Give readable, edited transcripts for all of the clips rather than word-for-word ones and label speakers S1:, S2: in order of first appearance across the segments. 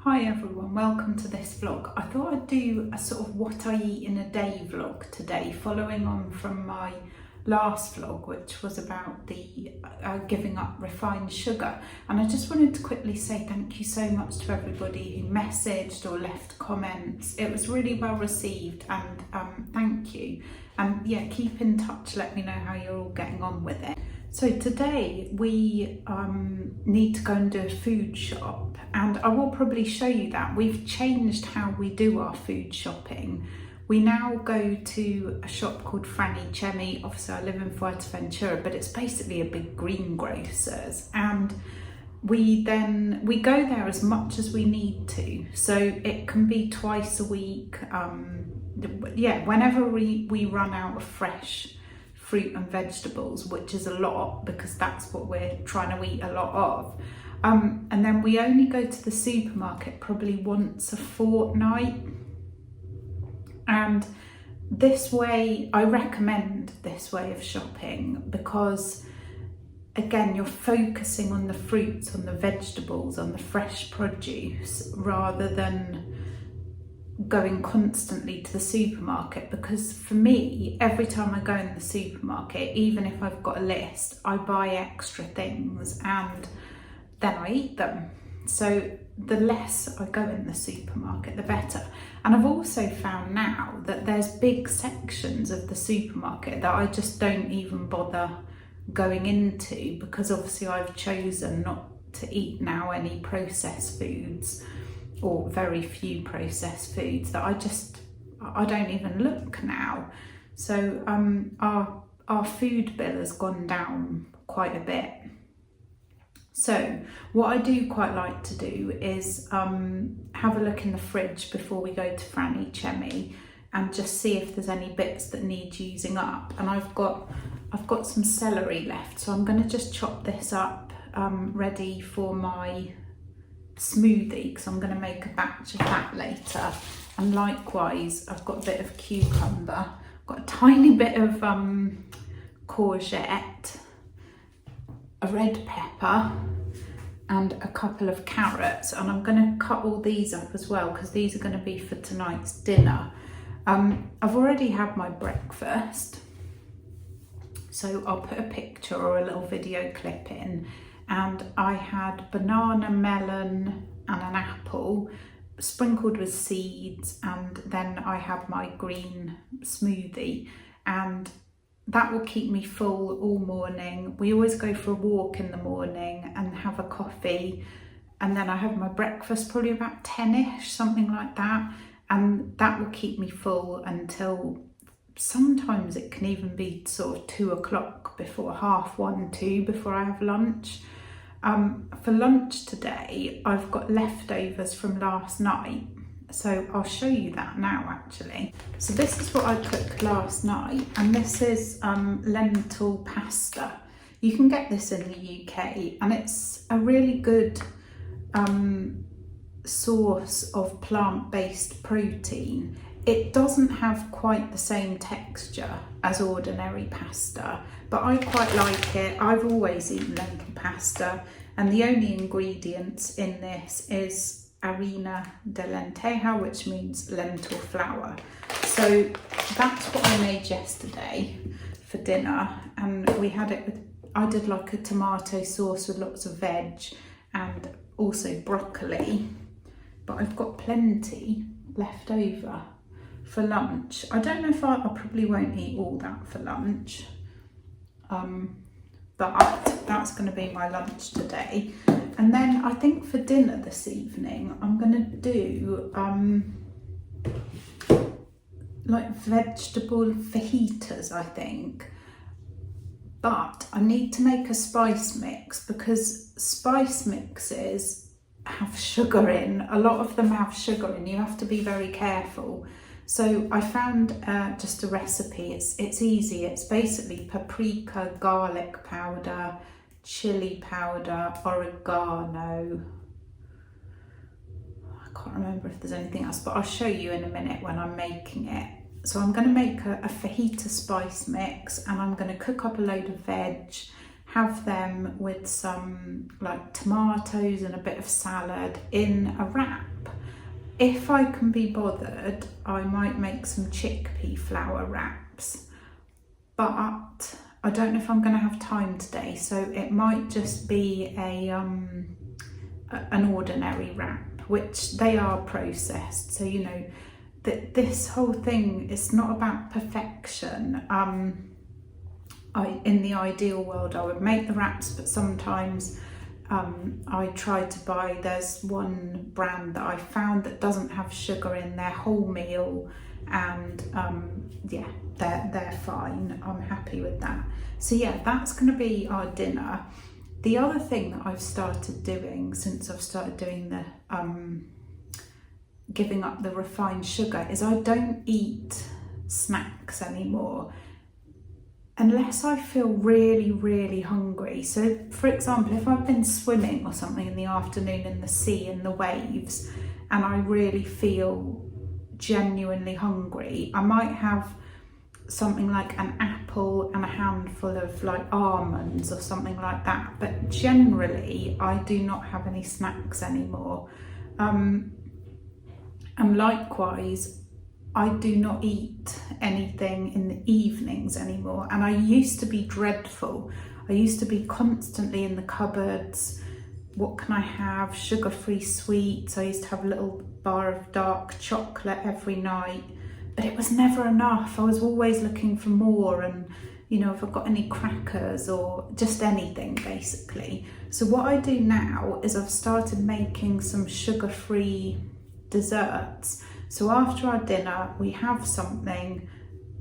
S1: Hi everyone, welcome to this vlog. I thought I'd do a sort of what I eat in a day vlog today, following on from my last vlog, which was about the giving up refined sugar. And I just wanted to quickly say thank you so much to everybody who messaged or left comments. It was really well received, and thank you. And yeah, keep in touch, let me know how you're all getting on with it. So today we need to go and do a food shop, and I will probably show you that. We've changed how we do our food shopping. We now go to a shop called Franny Chemi. Obviously I live in Fuerteventura, but it's basically a big greengrocer's, and we go there as much as we need to. So it can be twice a week, whenever we run out of fresh fruit and vegetables, which is a lot because that's what we're trying to eat a lot of. And then we only go to the supermarket probably once a fortnight. And this way, I recommend this way of shopping because, again, you're focusing on the fruits, on the vegetables, on the fresh produce, rather than going constantly to the supermarket. Because for me, every time I go in the supermarket, even if I've got a list, I buy extra things and then I eat them. So the less I go in the supermarket, the better. And I've also found now that there's big sections of the supermarket that I just don't even bother going into, because obviously I've chosen not to eat now any processed foods, or very few processed foods, that I don't even look now. So our food bill has gone down quite a bit. So what I do quite like to do is have a look in the fridge before we go to Franny Chemi and just see if there's any bits that need using up. And I've got some celery left, so I'm going to just chop this up ready for my smoothie, because I'm going to make a batch of that later. And likewise, I've got a bit of cucumber, I've got a tiny bit of courgette, a red pepper, and a couple of carrots. And I'm going to cut all these up as well, because these are going to be for tonight's dinner. I've already had my breakfast, so I'll put a picture or a little video clip in. And I had banana, melon and an apple sprinkled with seeds, and then I had my green smoothie, and that will keep me full all morning. We always go for a walk in the morning and have a coffee, and then I have my breakfast probably about 10ish, something like that, and that will keep me full until sometimes it can even be sort of 2 o'clock, before 1:30, 2 before I have lunch. For lunch today, I've got leftovers from last night, so I'll show you that now actually. So this is what I cooked last night, and this is lentil pasta. You can get this in the UK, and it's a really good source of plant-based protein. It doesn't have quite the same texture as ordinary pasta, but I quite like it. I've always eaten lentil pasta, and the only ingredients in this is harina de lenteja, which means lentil flour. So that's what I made yesterday for dinner, and we had it with, I did like a tomato sauce with lots of veg and also broccoli, but I've got plenty left over for lunch. I don't know if I probably won't eat all that for lunch, but that's going to be my lunch today. And then I think for dinner this evening, I'm going to do like vegetable fajitas, I think. But I need to make a spice mix, because spice mixes have sugar in. A lot of them have sugar in. You have to be very careful. So I found just a recipe. It's easy. It's basically paprika, garlic powder, chili powder, oregano. I can't remember if there's anything else, but I'll show you in a minute when I'm making it. So I'm going to make a fajita spice mix, and I'm going to cook up a load of veg, have them with some like tomatoes and a bit of salad in a wrap. if I can be bothered, I might make some chickpea flour wraps, but I don't know if I'm going to have time today, so it might just be an ordinary wrap, which they are processed. So you know that this whole thing is not about perfection. In the ideal world, I would make the wraps, but sometimes I try to buy, there's one brand that I found that doesn't have sugar in their wholemeal, and yeah, they're fine. I'm happy with that. So yeah, that's going to be our dinner. The other thing that I've started doing since I've started doing the giving up the refined sugar is I don't eat snacks anymore unless I feel really, really hungry. So for example, if I've been swimming or something in the afternoon in the sea and the waves, and I really feel genuinely hungry, I might have something like an apple and a handful of like almonds or something like that. But generally, I do not have any snacks anymore. And likewise, I do not eat anything in the evenings anymore. And I used to be dreadful. I used to be constantly in the cupboards. What can I have? Sugar-free sweets. I used to have a little bar of dark chocolate every night, but it was never enough. I was always looking for more, and you know, if I've got any crackers or just anything basically. So what I do now is I've started making some sugar-free desserts. So after our dinner, we have something,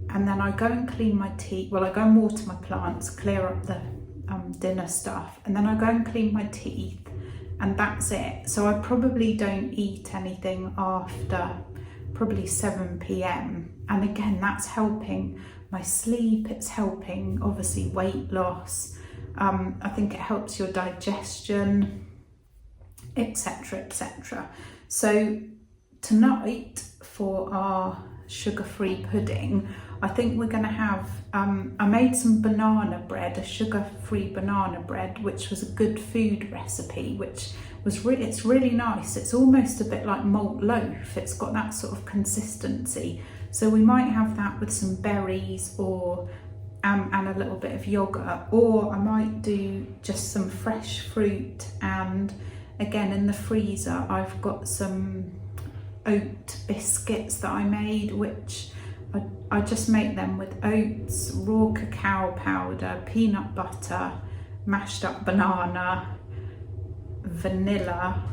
S1: and then I go and clean my teeth. Well, I go and water my plants, clear up the dinner stuff, and then I go and clean my teeth, and that's it. So I probably don't eat anything after probably 7 p.m. And again, that's helping my sleep. It's helping obviously weight loss. I think it helps your digestion, etc., etc. So tonight for our sugar-free pudding, I think we're going to have, I made some banana bread, a sugar-free banana bread, which was a good food recipe, which was it's really nice. It's almost a bit like malt loaf. It's got that sort of consistency. So we might have that with some berries or and a little bit of yogurt, or I might do just some fresh fruit. And again, in the freezer, I've got some oat biscuits that I made, which I just make them with oats, raw cacao powder, peanut butter, mashed up banana, vanilla,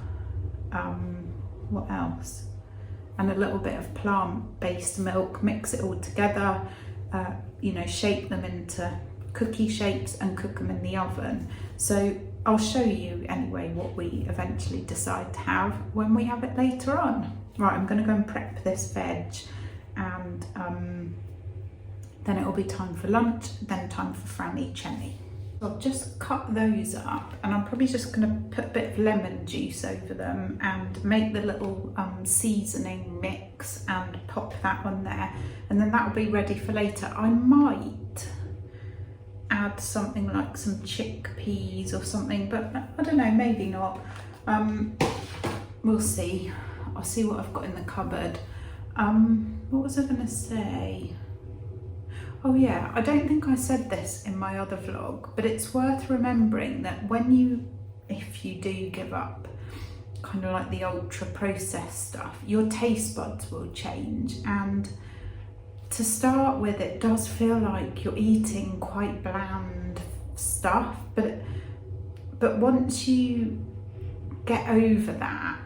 S1: what else? And a little bit of plant-based milk. Mix it all together, you know, shape them into cookie shapes and cook them in the oven. So I'll show you anyway what we eventually decide to have when we have it later on. Right, I'm going to go and prep this veg, and then it'll be time for lunch, then time for Franny Chenny. So I've just cut those up, and I'm probably just going to put a bit of lemon juice over them and make the little seasoning mix and pop that on there, and then that'll be ready for later. I might add something like some chickpeas or something, but I don't know, maybe not. We'll see. I'll see what I've got in the cupboard. What was I going to say? Oh yeah, I don't think I said this in my other vlog, but it's worth remembering that if you do give up kind of like the ultra processed stuff, your taste buds will change. And to start with, it does feel like you're eating quite bland stuff, but once you get over that,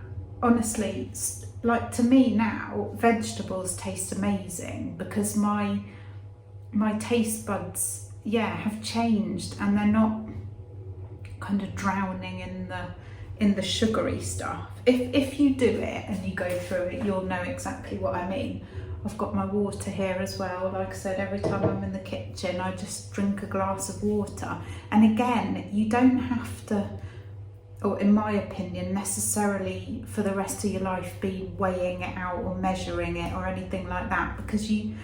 S1: honestly, like to me now, vegetables taste amazing because my taste buds, have changed, and they're not kind of drowning in the sugary stuff. If you do it and you go through it, you'll know exactly what I mean. I've got my water here as well. Like I said, every time I'm in the kitchen, I just drink a glass of water. And again, you don't have to, or in my opinion, necessarily for the rest of your life be weighing it out or measuring it or anything like that, because you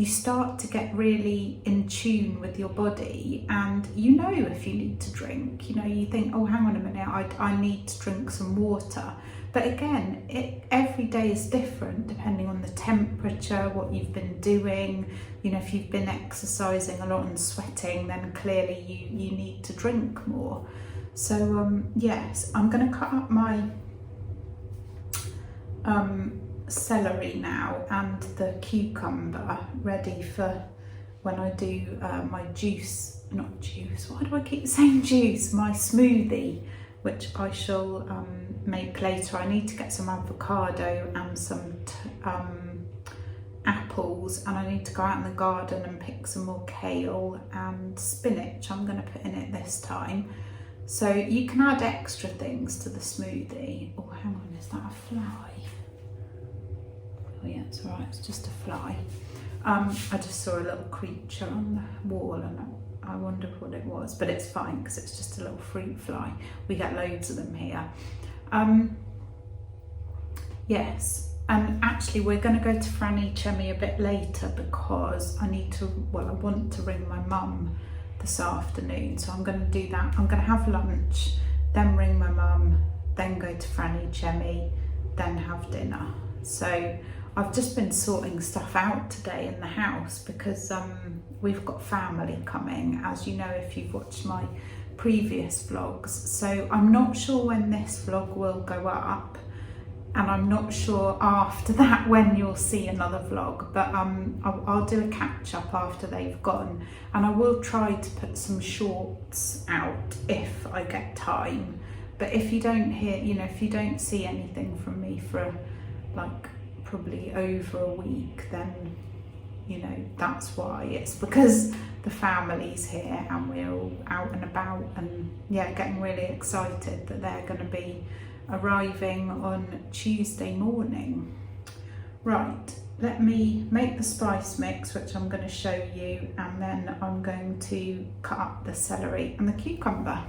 S1: start to get really in tune with your body, and you know if you need to drink. You know, you think, oh, hang on a minute, I need to drink some water. But again, every day is different depending on the temperature, what you've been doing. You know, if you've been exercising a lot and sweating, then clearly you need to drink more. So yes, I'm going to cut up my celery now and the cucumber ready for when I do my why do I keep saying juice? My smoothie, which I shall make later. I need to get some avocado and some apples, and I need to go out in the garden and pick some more kale and spinach I'm going to put in it this time. So you can add extra things to the smoothie. Oh, hang on, is that a fly? Oh yeah, it's all right, it's just a fly. I just saw a little creature on the wall and I wondered what it was, but it's fine because it's just a little fruit fly. We get loads of them here. Yes, and actually we're going to go to Franny Chemi a bit later because I want to ring my mum this afternoon, so I'm going to do that. I'm going to have lunch, then ring my mum, then go to Franny Chemi, then have dinner. So I've just been sorting stuff out today in the house because we've got family coming, as you know if you've watched my previous vlogs. So I'm not sure when this vlog will go up, and I'm not sure after that when you'll see another vlog, but I'll do a catch up after they've gone, and I will try to put some shorts out if I get time. But if you don't hear, you know, if you don't see anything from me for like probably over a week, then you know that's why. It's because the family's here and we're all out and about, and yeah, getting really excited that they're going to be arriving on Tuesday morning. Right, let me make the spice mix, which I'm going to show you, and then I'm going to cut up the celery and the cucumber.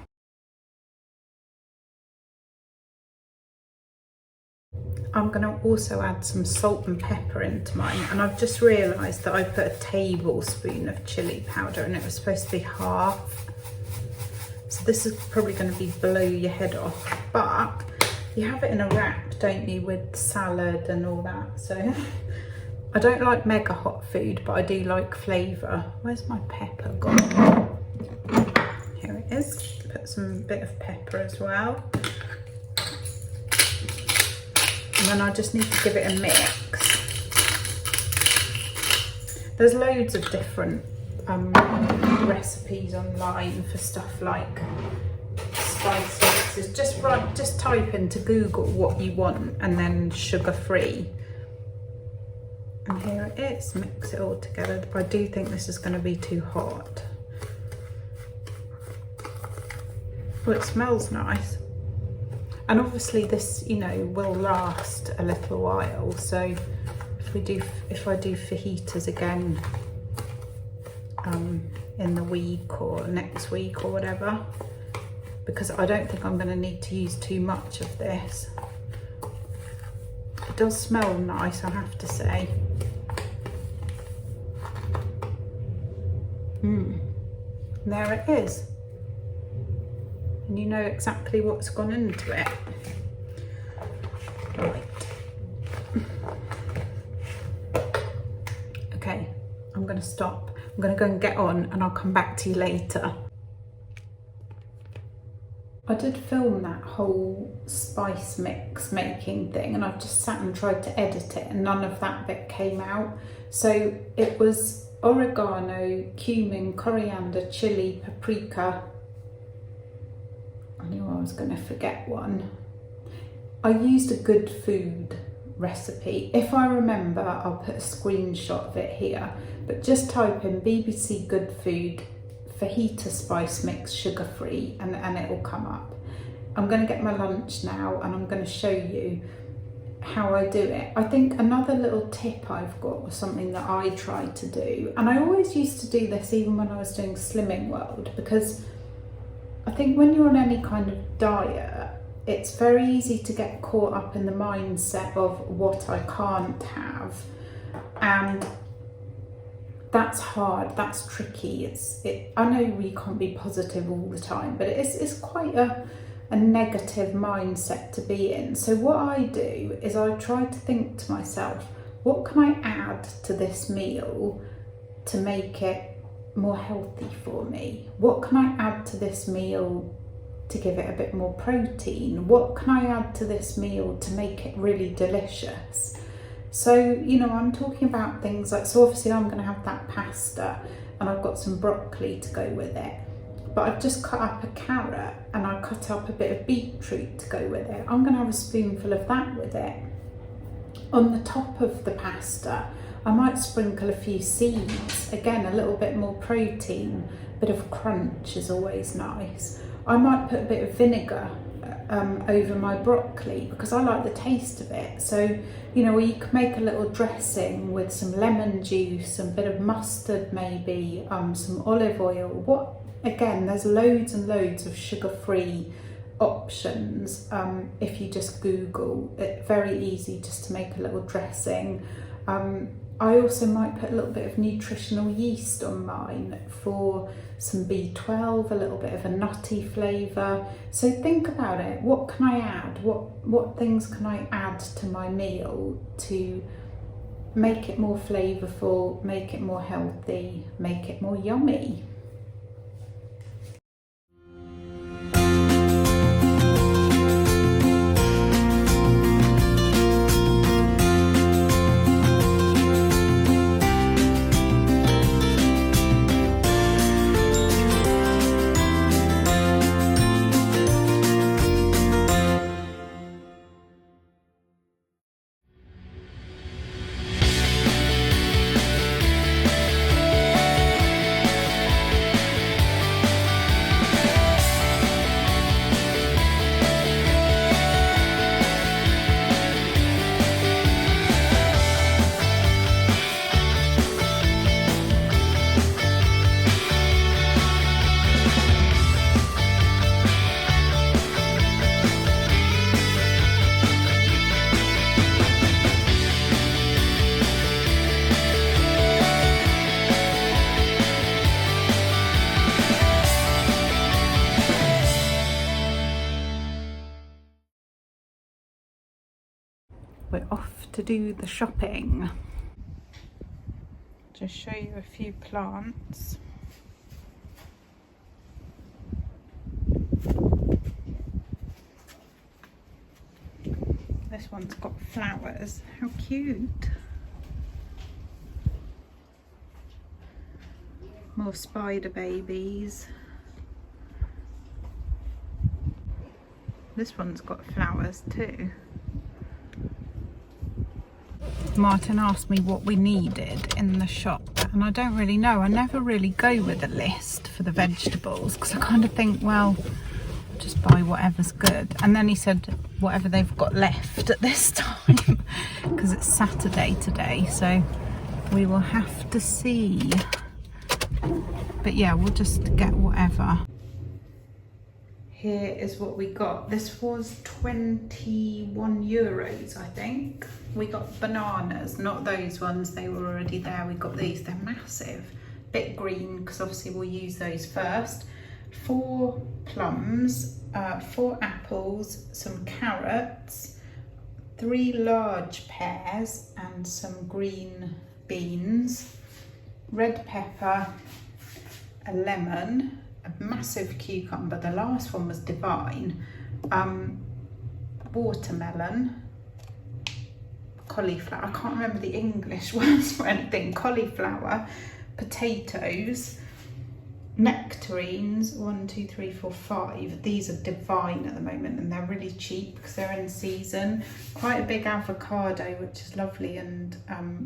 S1: I'm going to also add some salt and pepper into mine, and I've just realised that I put a tablespoon of chilli powder and it was supposed to be half. So this is probably going to be below your head off, but you have it in a wrap, don't you, with salad and all that. So I don't like mega hot food, but I do like flavour. Where's my pepper gone? Here it is. Put some bit of pepper as well. And then I just need to give it a mix. There's loads of different recipes online for stuff like spice mixes. Just type into Google what you want and then sugar free. And here it is, mix it all together. I do think this is going to be too hot. Oh, it smells nice. And obviously this, you know, will last a little while. So if I do fajitas again in the week or next week or whatever, because I don't think I'm going to need to use too much of this. It does smell nice, I have to say. There it is. And you know exactly what's gone into it. Right. Okay, I'm going to stop. I'm going to go and get on and I'll come back to you later. I did film that whole spice mix making thing, and I've just sat and tried to edit it and none of that bit came out. So it was oregano, cumin, coriander, chili, paprika. I knew I was going to forget one. I used a good food recipe. If I remember, I'll put a screenshot of it here, but just type in BBC Good Food fajita spice mix sugar free and it will come up. I'm going to get my lunch now and I'm going to show you how I do it. I think another little tip I've got was something that I tried to do, and I always used to do this even when I was doing Slimming World, because I think when you're on any kind of diet, it's very easy to get caught up in the mindset of what I can't have, and that's hard, that's tricky. I know we can't be positive all the time, but it's quite a a negative mindset to be in. So what I do is I try to think to myself, what can I add to this meal to make it more healthy for me? What can I add to this meal to give it a bit more protein? What can I add to this meal to make it really delicious? So, you know, I'm talking about things like, so obviously I'm going to have that pasta and I've got some broccoli to go with it. But I've just cut up a carrot and I cut up a bit of beetroot to go with it. I'm going to have a spoonful of that with it. On the top of the pasta, I might sprinkle a few seeds. Again, a little bit more protein, bit of crunch is always nice. I might put a bit of vinegar over my broccoli because I like the taste of it. So, you know, you can make a little dressing with some lemon juice, a bit of mustard maybe, some olive oil. Again, there's loads and loads of sugar-free options. If you just Google it, very easy just to make a little dressing. I also might put a little bit of nutritional yeast on mine for some B12, a little bit of a nutty flavour. So think about it. What can I add? What things can I add to my meal to make it more flavourful, make it more healthy, make it more yummy? We're off to do the shopping. Just show you a few plants. This one's got flowers. How cute. More spider babies. This one's got flowers too. Martin asked me what we needed in the shop and I don't really know. I never really go with a list for the vegetables because I kind of think, well, just buy whatever's good. And then he said whatever they've got left at this time because it's Saturday today, so we will have to see. But yeah, we'll just get whatever. Here is what we got. This was 21 euros, I think. We got bananas, not those ones, they were already there. We got these, they're massive. Bit green, because obviously we'll use those first. 4 plums, 4 apples, some carrots, 3 large pears and some green beans, red pepper, a lemon, a massive cucumber, the last one was divine, watermelon, cauliflower, I can't remember the English words for anything, cauliflower, potatoes, nectarines, 1, 2, 3, 4, 5. These are divine at the moment and they're really cheap because they're in season. Quite a big avocado, which is lovely and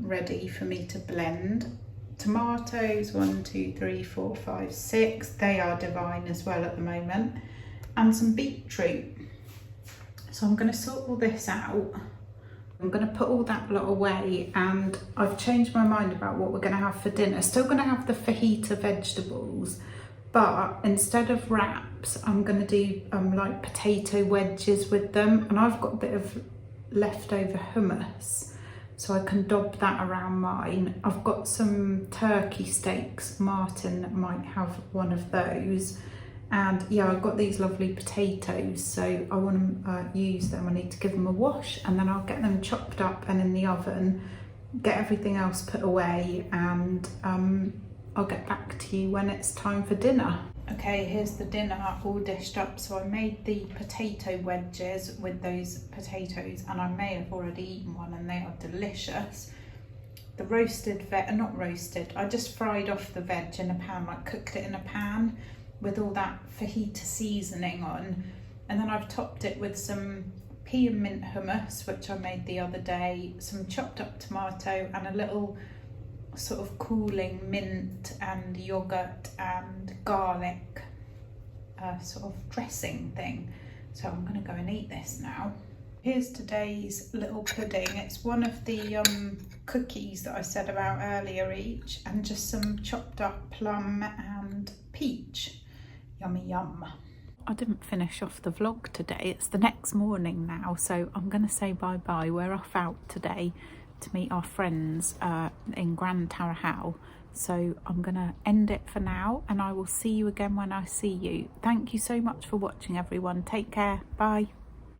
S1: ready for me to blend. Tomatoes, 1, 2, 3, 4, 5, 6. They are divine as well at the moment. And some beetroot. So I'm going to sort all this out. I'm going to put all that lot away, and I've changed my mind about what we're going to have for dinner. Still going to have the fajita vegetables, but instead of wraps, I'm going to do like potato wedges with them. And I've got a bit of leftover hummus, so I can dob that around mine. I've got some turkey steaks. Martin might have one of those. And yeah, I've got these lovely potatoes, so I want to use them. I need to give them a wash, and then I'll get them chopped up and in the oven, get everything else put away, and I'll get back to you when it's time for dinner. Okay, here's the dinner all dished up. So I made the potato wedges with those potatoes, and I may have already eaten one, and they are delicious. The roasted veg, not roasted, I just fried off the veg in a pan, like cooked it in a pan with all that fajita seasoning on. And then I've topped it with some pea and mint hummus, which I made the other day, some chopped up tomato, and a little sort of cooling mint and yogurt and garlic sort of dressing thing. So I'm gonna go and eat this now. Here's today's little pudding. It's one of the cookies that I said about earlier each, and just some chopped up plum and peach. Yummy yum. I didn't finish off the vlog today. It's the next morning now, so I'm gonna say bye bye. We're off out today to meet our friends in Grand Tarahau. So I'm gonna end it for now, and I will see you again when I see you. Thank you so much for watching, everyone. Take care. Bye.